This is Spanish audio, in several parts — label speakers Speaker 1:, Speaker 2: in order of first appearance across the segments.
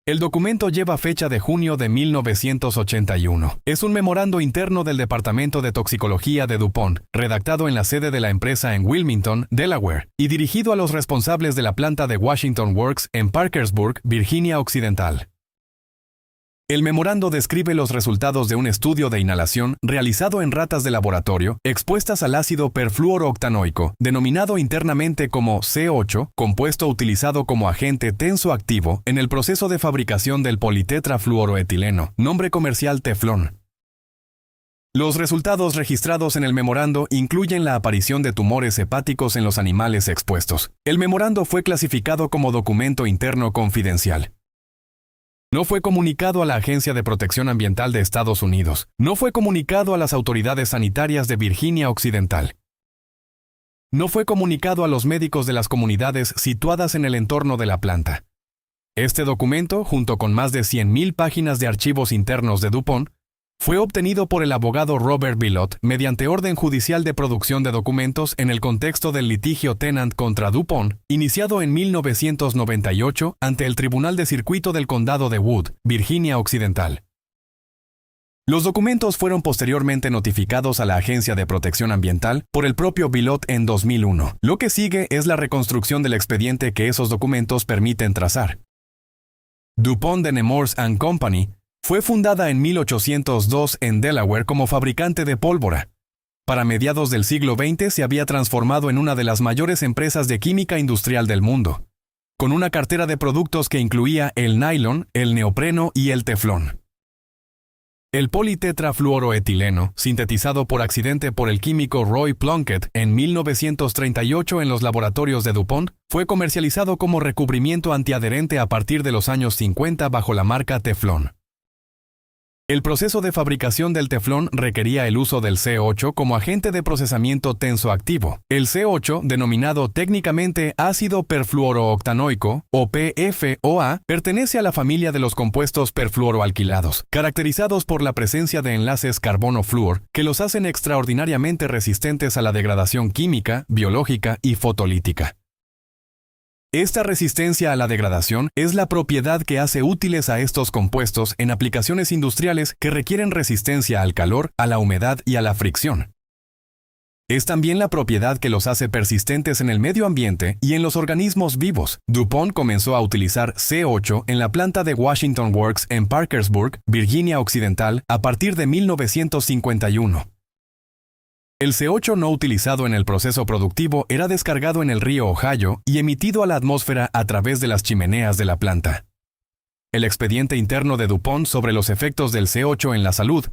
Speaker 1: El documento lleva fecha de junio de 1981. Es un memorando interno del Departamento de Toxicología de DuPont, redactado en la sede de la empresa en Wilmington, Delaware, y dirigido a los responsables de la planta de Washington Works en Parkersburg, Virginia Occidental. El memorando describe los resultados de un estudio de inhalación realizado en ratas de laboratorio expuestas al ácido perfluorooctanoico, denominado internamente como C8, compuesto utilizado como agente tensoactivo en el proceso de fabricación del politetrafluoroetileno, nombre comercial Teflón. Los resultados registrados en el memorando incluyen la aparición de tumores hepáticos en los animales expuestos. El memorando fue clasificado como documento interno confidencial. No fue comunicado a la Agencia de Protección Ambiental de Estados Unidos. No fue comunicado a las autoridades sanitarias de Virginia Occidental. No fue comunicado a los médicos de las comunidades situadas en el entorno de la planta. Este documento, junto con más de 100,000 páginas de archivos internos de DuPont, fue obtenido por el abogado Robert Bilott mediante orden judicial de producción de documentos en el contexto del litigio Tennant contra DuPont, iniciado en 1998 ante el Tribunal de Circuito del Condado de Wood, Virginia Occidental. Los documentos fueron posteriormente notificados a la Agencia de Protección Ambiental por el propio Bilott en 2001. Lo que sigue es la reconstrucción del expediente que esos documentos permiten trazar. DuPont de Nemours & Company fue fundada en 1802 en Delaware como fabricante de pólvora. Para mediados del siglo XX se había transformado en una de las mayores empresas de química industrial del mundo, con una cartera de productos que incluía el nylon, el neopreno y el teflón. El politetrafluoroetileno, sintetizado por accidente por el químico Roy Plunkett en 1938 en los laboratorios de DuPont, fue comercializado como recubrimiento antiadherente a partir de los años 50 bajo la marca Teflón. El proceso de fabricación del teflón requería el uso del C8 como agente de procesamiento tensoactivo. El C8, denominado técnicamente ácido perfluorooctanoico, o PFOA, pertenece a la familia de los compuestos perfluoroalquilados, caracterizados por la presencia de enlaces carbono-flúor que los hacen extraordinariamente resistentes a la degradación química, biológica y fotolítica. Esta resistencia a la degradación es la propiedad que hace útiles a estos compuestos en aplicaciones industriales que requieren resistencia al calor, a la humedad y a la fricción. Es también la propiedad que los hace persistentes en el medio ambiente y en los organismos vivos. DuPont comenzó a utilizar C8 en la planta de Washington Works en Parkersburg, Virginia Occidental, a partir de 1951. El C8 no utilizado en el proceso productivo era descargado en el río Ohio y emitido a la atmósfera a través de las chimeneas de la planta. El expediente interno de DuPont sobre los efectos del C8 en la salud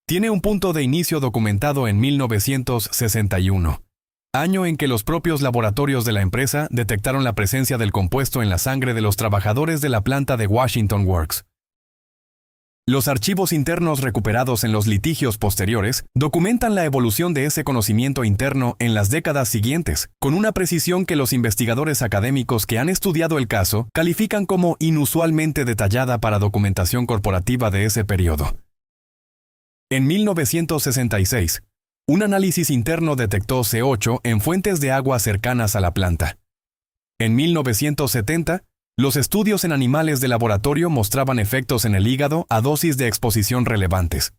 Speaker 1: tiene un punto de inicio documentado en 1961, año en que los propios laboratorios de la empresa detectaron la presencia del compuesto en la sangre de los trabajadores de la planta de Washington Works. Los archivos internos recuperados en los litigios posteriores documentan la evolución de ese conocimiento interno en las décadas siguientes, con una precisión que los investigadores académicos que han estudiado el caso califican como inusualmente detallada para documentación corporativa de ese periodo. En 1966, un análisis interno detectó C8 en fuentes de agua cercanas a la planta. En 1970, los estudios en animales de laboratorio mostraban efectos en el hígado a dosis de exposición relevantes.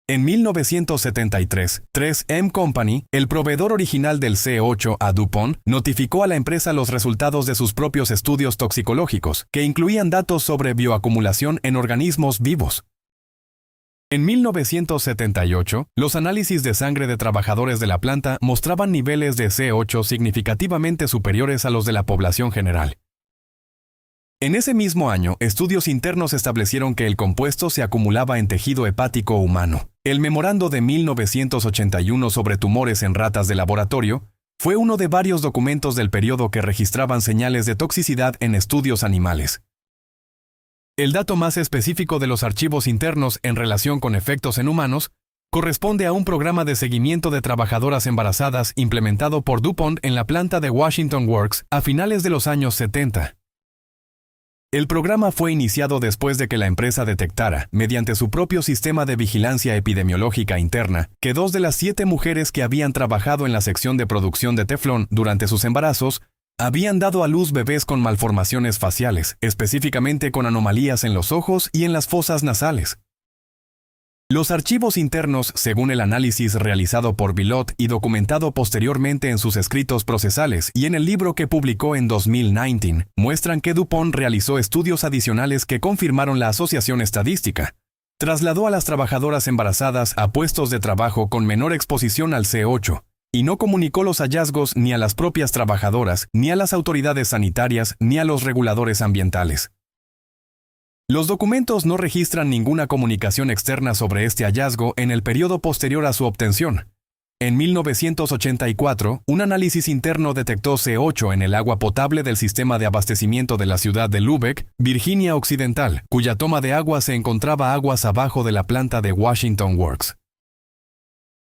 Speaker 1: En 1973, 3M Company, el proveedor original del C8 a DuPont, notificó a la empresa los resultados de sus propios estudios toxicológicos, que incluían datos sobre bioacumulación en organismos vivos. En 1978, los análisis de sangre de trabajadores de la planta mostraban niveles de C8 significativamente superiores a los de la población general. En ese mismo año, estudios internos establecieron que el compuesto se acumulaba en tejido hepático humano. El memorando de 1981 sobre tumores en ratas de laboratorio fue uno de varios documentos del periodo que registraban señales de toxicidad en estudios animales. El dato más específico de los archivos internos en relación con efectos en humanos corresponde a un programa de seguimiento de trabajadoras embarazadas implementado por DuPont en la planta de Washington Works a finales de los años 70. El programa fue iniciado después de que la empresa detectara, mediante su propio sistema de vigilancia epidemiológica interna, que 2 de las 7 mujeres que habían trabajado en la sección de producción de teflón durante sus embarazos habían dado a luz bebés con malformaciones faciales, específicamente con anomalías en los ojos y en las fosas nasales. Los archivos internos, según el análisis realizado por Bilott y documentado posteriormente en sus escritos procesales y en el libro que publicó en 2019, muestran que DuPont realizó estudios adicionales que confirmaron la asociación estadística. Trasladó a las trabajadoras embarazadas a puestos de trabajo con menor exposición al C8, y no comunicó los hallazgos ni a las propias trabajadoras, ni a las autoridades sanitarias, ni a los reguladores ambientales. Los documentos no registran ninguna comunicación externa sobre este hallazgo en el periodo posterior a su obtención. En 1984, un análisis interno detectó C8 en el agua potable del sistema de abastecimiento de la ciudad de Lübeck, Virginia Occidental, cuya toma de agua se encontraba aguas abajo de la planta de Washington Works.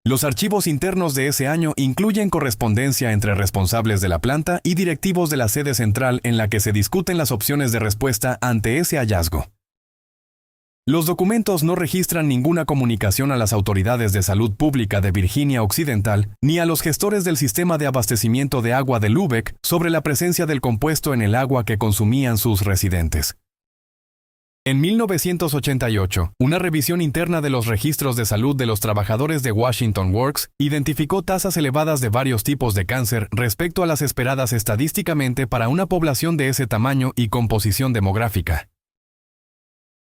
Speaker 1: Los archivos internos de ese año incluyen correspondencia entre responsables de la planta y directivos de la sede central en la que se discuten las opciones de respuesta ante ese hallazgo. Los documentos no registran ninguna comunicación a las autoridades de salud pública de Virginia Occidental ni a los gestores del sistema de abastecimiento de agua de Lübeck sobre la presencia del compuesto en el agua que consumían sus residentes. En 1988, una revisión interna de los registros de salud de los trabajadores de Washington Works identificó tasas elevadas de varios tipos de cáncer respecto a las esperadas estadísticamente para una población de ese tamaño y composición demográfica.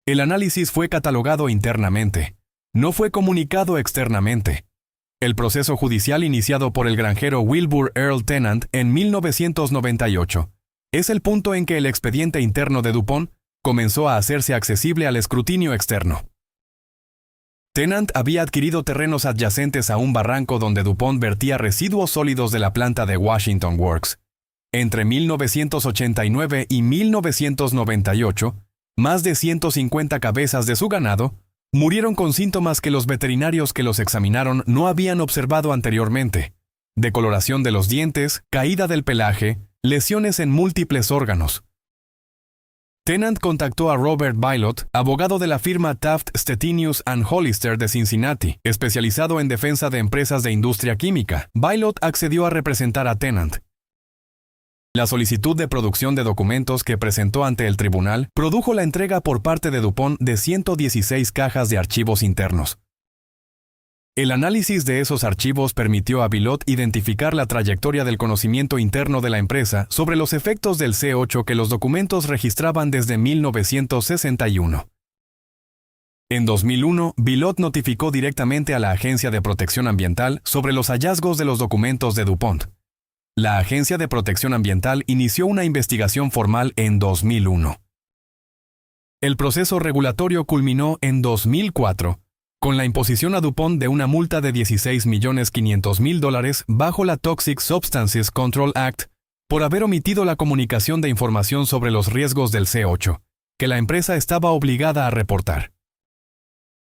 Speaker 1: El análisis fue catalogado internamente. No fue comunicado externamente. El proceso judicial iniciado por el granjero Wilbur Earl Tennant en 1998 es el punto en que el expediente interno de DuPont comenzó a hacerse accesible al escrutinio externo. Tennant había adquirido terrenos adyacentes a un barranco donde DuPont vertía residuos sólidos de la planta de Washington Works. Entre 1989 y 1998, más de 150 cabezas de su ganado murieron con síntomas que los veterinarios que los examinaron no habían observado anteriormente: decoloración de los dientes, caída del pelaje, lesiones en múltiples órganos. Tennant contactó a Robert Bilott, abogado de la firma Taft Stettinius & Hollister de Cincinnati, especializado en defensa de empresas de industria química. Bilott accedió a representar a Tennant. La solicitud de producción de documentos que presentó ante el tribunal produjo la entrega por parte de DuPont de 116 cajas de archivos internos. El análisis de esos archivos permitió a Bilott identificar la trayectoria del conocimiento interno de la empresa sobre los efectos del C8 que los documentos registraban desde 1961. En 2001, Bilott notificó directamente a la Agencia de Protección Ambiental sobre los hallazgos de los documentos de DuPont. La Agencia de Protección Ambiental inició una investigación formal en 2001. El proceso regulatorio culminó en 2004, con la imposición a DuPont de una multa de $16.500.000 bajo la Toxic Substances Control Act por haber omitido la comunicación de información sobre los riesgos del C8, que la empresa estaba obligada a reportar.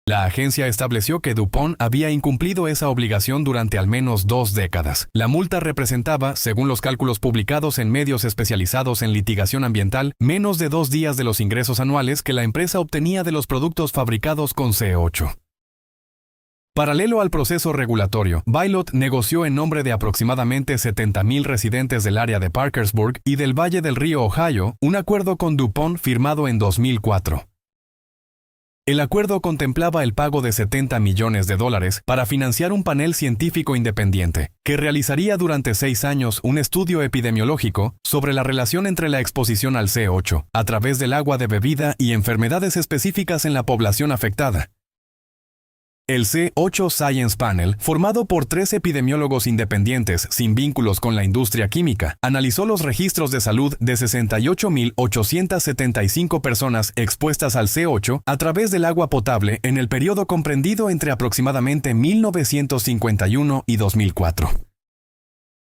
Speaker 1: La agencia estableció que DuPont había incumplido esa obligación durante al menos 2 décadas. La multa representaba, según los cálculos publicados en medios especializados en litigación ambiental, menos de 2 días de los ingresos anuales que la empresa obtenía de los productos fabricados con C8. Paralelo al proceso regulatorio, Bilott negoció en nombre de aproximadamente 70,000 residentes del área de Parkersburg y del Valle del Río Ohio un acuerdo con DuPont firmado en 2004. El acuerdo contemplaba el pago de $70 millones para financiar un panel científico independiente, que realizaría durante 6 años un estudio epidemiológico sobre la relación entre la exposición al C8, a través del agua de bebida y enfermedades específicas en la población afectada. El C8 Science Panel, formado por 3 epidemiólogos independientes sin vínculos con la industria química, analizó los registros de salud de 68,875 personas expuestas al C8 a través del agua potable en el periodo comprendido entre aproximadamente 1951 y 2004.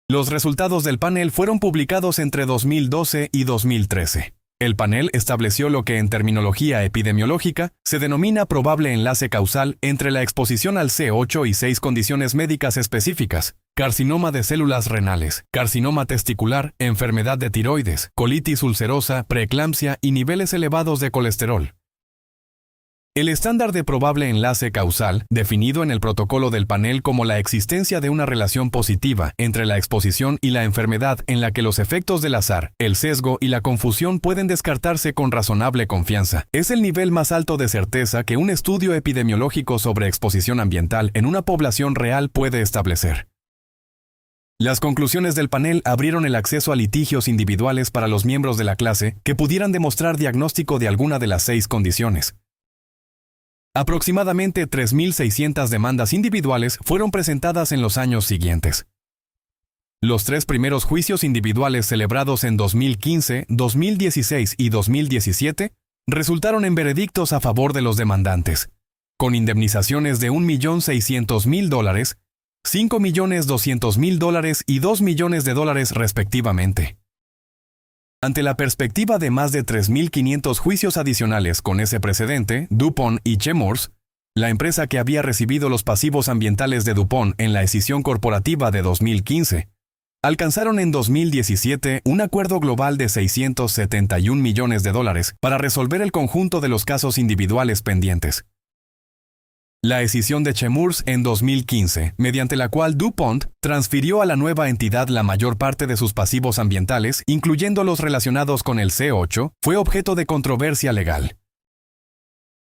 Speaker 1: Los resultados del panel fueron publicados entre 2012 y 2013. El panel estableció lo que en terminología epidemiológica se denomina probable enlace causal entre la exposición al C8 y 6 condiciones médicas específicas: carcinoma de células renales, carcinoma testicular, enfermedad de tiroides, colitis ulcerosa, preeclampsia y niveles elevados de colesterol. El estándar de probable enlace causal, definido en el protocolo del panel como la existencia de una relación positiva entre la exposición y la enfermedad en la que los efectos del azar, el sesgo y la confusión pueden descartarse con razonable confianza, es el nivel más alto de certeza que un estudio epidemiológico sobre exposición ambiental en una población real puede establecer. Las conclusiones del panel abrieron el acceso a litigios individuales para los miembros de la clase que pudieran demostrar diagnóstico de alguna de las 6 condiciones. Aproximadamente 3.600 demandas individuales fueron presentadas en los años siguientes. Los 3 primeros juicios individuales celebrados en 2015, 2016 y 2017 resultaron en veredictos a favor de los demandantes, con indemnizaciones de $1.600.000, $5.200.000 y $2 millones respectivamente. Ante la perspectiva de más de 3.500 juicios adicionales con ese precedente, DuPont y Chemours, la empresa que había recibido los pasivos ambientales de DuPont en la escisión corporativa de 2015, alcanzaron en 2017 un acuerdo global de $671 millones para resolver el conjunto de los casos individuales pendientes. La escisión de Chemours en 2015, mediante la cual DuPont transfirió a la nueva entidad la mayor parte de sus pasivos ambientales, incluyendo los relacionados con el C8, fue objeto de controversia legal.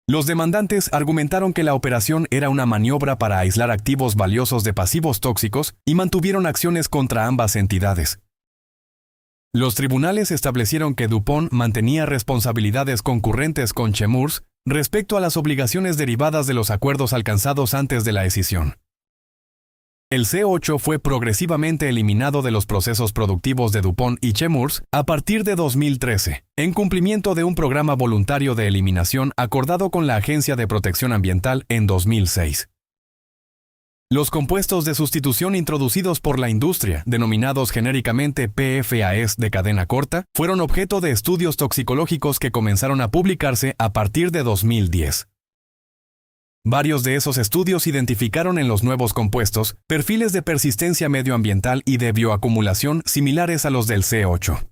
Speaker 1: Los demandantes argumentaron que la operación era una maniobra para aislar activos valiosos de pasivos tóxicos y mantuvieron acciones contra ambas entidades. Los tribunales establecieron que DuPont mantenía responsabilidades concurrentes con Chemours respecto a las obligaciones derivadas de los acuerdos alcanzados antes de la escisión. El C8 fue progresivamente eliminado de los procesos productivos de DuPont y Chemours a partir de 2013, en cumplimiento de un programa voluntario de eliminación acordado con la Agencia de Protección Ambiental en 2006. Los compuestos de sustitución introducidos por la industria, denominados genéricamente PFAS de cadena corta, fueron objeto de estudios toxicológicos que comenzaron a publicarse a partir de 2010. Varios de esos estudios identificaron en los nuevos compuestos perfiles de persistencia medioambiental y de bioacumulación similares a los del C8.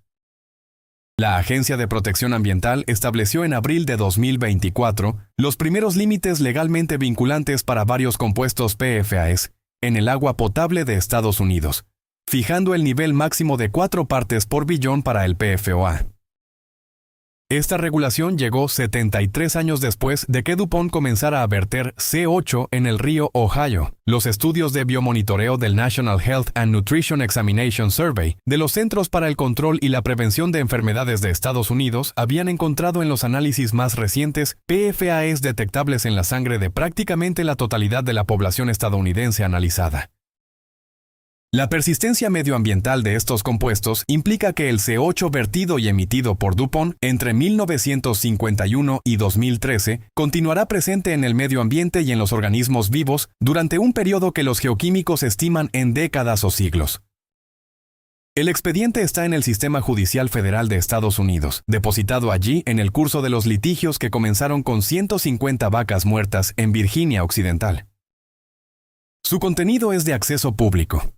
Speaker 1: La Agencia de Protección Ambiental estableció en abril de 2024 los primeros límites legalmente vinculantes para varios compuestos PFAS en el agua potable de Estados Unidos, fijando el nivel máximo de 4 partes por billón para el PFOA. Esta regulación llegó 73 años después de que DuPont comenzara a verter C8 en el río Ohio. Los estudios de biomonitoreo del National Health and Nutrition Examination Survey de los Centros para el Control y la Prevención de Enfermedades de Estados Unidos habían encontrado en los análisis más recientes PFAS detectables en la sangre de prácticamente la totalidad de la población estadounidense analizada. La persistencia medioambiental de estos compuestos implica que el C8 vertido y emitido por DuPont entre 1951 y 2013 continuará presente en el medio ambiente y en los organismos vivos durante un periodo que los geoquímicos estiman en décadas o siglos. El expediente está en el Sistema Judicial Federal de Estados Unidos, depositado allí en el curso de los litigios que comenzaron con 150 vacas muertas en Virginia Occidental. Su contenido es de acceso público.